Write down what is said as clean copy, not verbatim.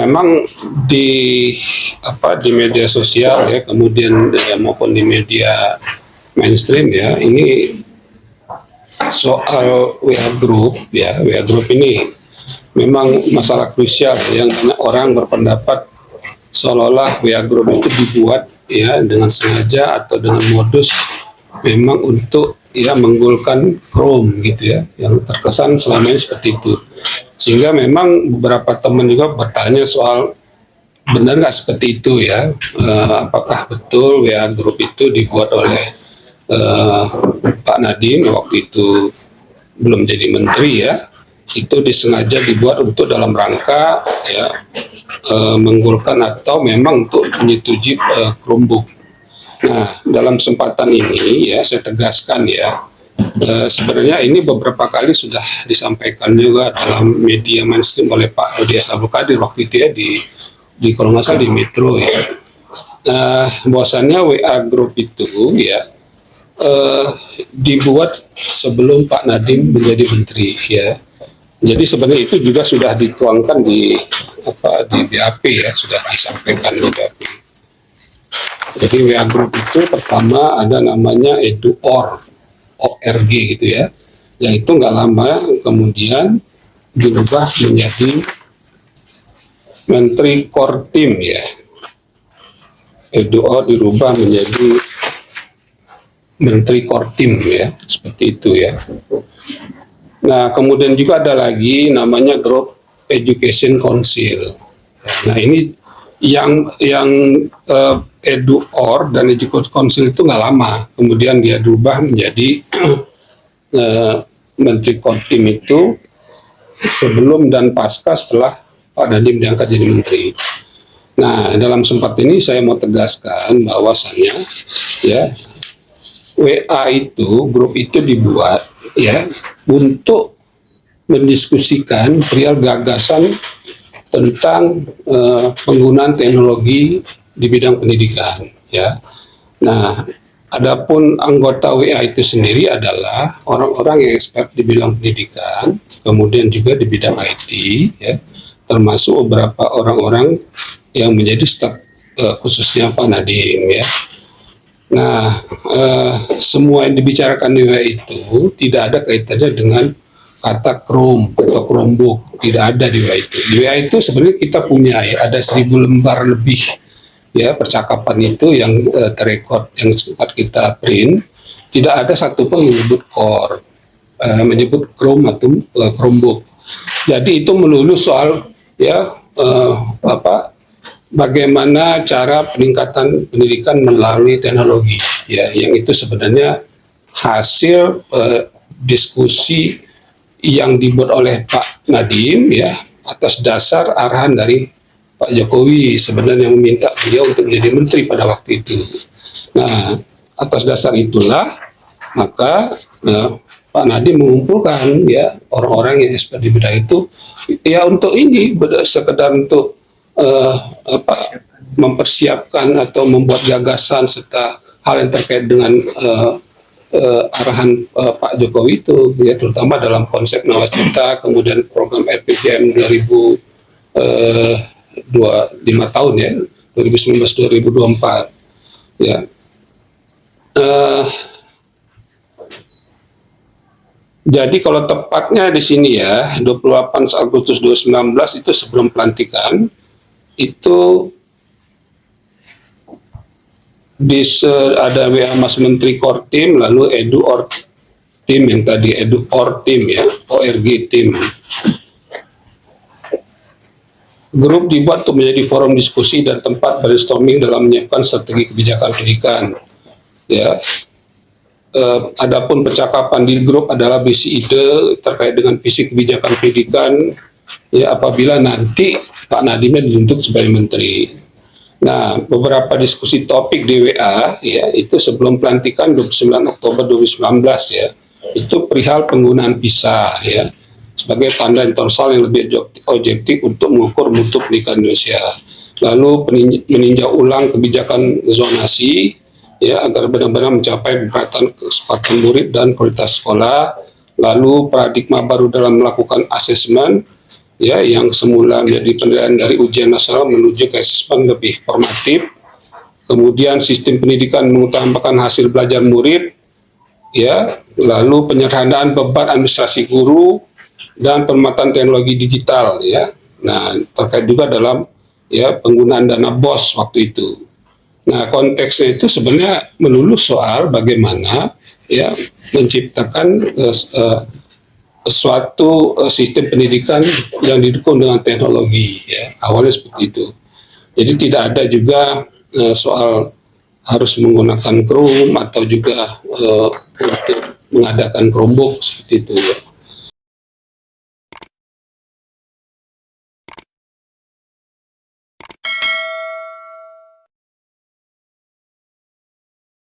memang di di media sosial ya, kemudian maupun di media mainstream ya, ini soal WA Group ya, WA Group ini memang masalah krusial yang banyak orang berpendapat seolah-olah WA Group itu dibuat ya dengan sengaja atau dengan modus memang untuk ya menggolkan Chrome gitu ya, yang terkesan selama ini seperti itu. Sehingga memang beberapa teman juga bertanya soal benar nggak seperti itu ya, apakah betul WA Group itu dibuat oleh Pak Nadiem waktu itu belum jadi menteri ya, itu disengaja dibuat untuk dalam rangka ya menggolkan atau memang untuk menyetujui Chromebook. Nah, dalam kesempatan ini ya saya tegaskan ya, sebenarnya ini beberapa kali sudah disampaikan juga dalam media mainstream oleh Pak Dodi Abdul Qadir waktu itu ya, di kalau nggak salah di Metro ya, bahwasannya WA Group itu ya dibuat sebelum Pak Nadiem menjadi menteri ya. Jadi sebenarnya itu juga sudah dituangkan di BAP ya, sudah disampaikan di BAP. Jadi WA Group itu pertama ada namanya EduOR, ORG gitu ya, yang itu nggak lama kemudian dirubah menjadi Menteri Kortim ya. EduOR dirubah menjadi Menteri Kortim ya, seperti itu ya. Nah, kemudian juga ada lagi namanya Group Education Council. Nah, ini yang EduOR dan Education Council itu nggak lama, kemudian dia dirubah menjadi Menteri Kortim itu sebelum dan pasca setelah Pak Nadiem diangkat jadi menteri. Nah, dalam sempat ini saya mau tegaskan bahwasannya ya WA itu, grup itu dibuat ya untuk mendiskusikan perihal gagasan tentang penggunaan teknologi di bidang pendidikan ya. Nah, adapun anggota WA itu sendiri adalah orang-orang yang expert di bidang pendidikan, kemudian juga di bidang IT ya, termasuk beberapa orang-orang yang menjadi staf khususnya Pak Nadiem ya. Nah, semua yang dibicarakan di WA itu tidak ada kaitannya dengan kata Chrome atau Chromebook, tidak ada di WA itu. Di WA itu sebenarnya kita punya ya, ada 1000 lembar lebih ya percakapan itu yang terrekod, yang sempat kita print. Tidak ada satupun menyebut core, menyebut Chrome atau Chromebook. Jadi itu melulu soal ya bagaimana cara peningkatan pendidikan melalui teknologi ya, yang itu sebenarnya hasil diskusi yang dibuat oleh Pak Nadiem ya atas dasar arahan dari Pak Jokowi sebenarnya yang meminta beliau untuk menjadi menteri pada waktu itu. Nah, atas dasar itulah maka Pak Nadiem mengumpulkan ya orang-orang yang expert di bidang itu ya untuk ini sekedar untuk mempersiapkan atau membuat gagasan serta hal yang terkait dengan arahan Pak Jokowi itu ya, terutama dalam konsep nawacita, kemudian program RPJM 5 tahun ya, 2019-2024 ya. Jadi kalau tepatnya di sini ya 28 Agustus 2019 itu sebelum pelantikan itu ada WA Mas Menteri Kortim, lalu EduOR Tim yang tadi EduOR Tim ya, ORG Tim. Grup dibuat untuk menjadi forum diskusi dan tempat brainstorming dalam menyiapkan strategi kebijakan pendidikan. Ya, adapun percakapan di grup adalah berisi ide terkait dengan visi kebijakan pendidikan. Ya, apabila nanti Pak Nadiem ditunjuk sebagai menteri. Nah, beberapa diskusi topik di WA ya itu sebelum pelantikan 29 Oktober 2019 ya, itu perihal penggunaan PISA ya sebagai tanda internasional yang lebih objektif untuk mengukur mutu pendidikan Indonesia. Lalu meninjau ulang kebijakan zonasi ya agar benar-benar mencapai pemerataan kesempatan murid dan kualitas sekolah. Lalu paradigma baru dalam melakukan asesmen ya, yang semula menjadi penilaian dari ujian nasional menuju ke asesmen lebih formatif. Kemudian sistem pendidikan mengutamakan hasil belajar murid, ya, lalu penyederhanaan beban administrasi guru dan pemanfaatan teknologi digital, ya. Nah, terkait juga dalam, ya, penggunaan dana BOS waktu itu. Nah, konteksnya itu sebenarnya melulu soal bagaimana, ya, menciptakan suatu sistem pendidikan yang didukung dengan teknologi, ya. Awalnya seperti itu. Jadi tidak ada juga soal harus menggunakan Chrome atau juga untuk mengadakan Chromebook seperti itu, ya.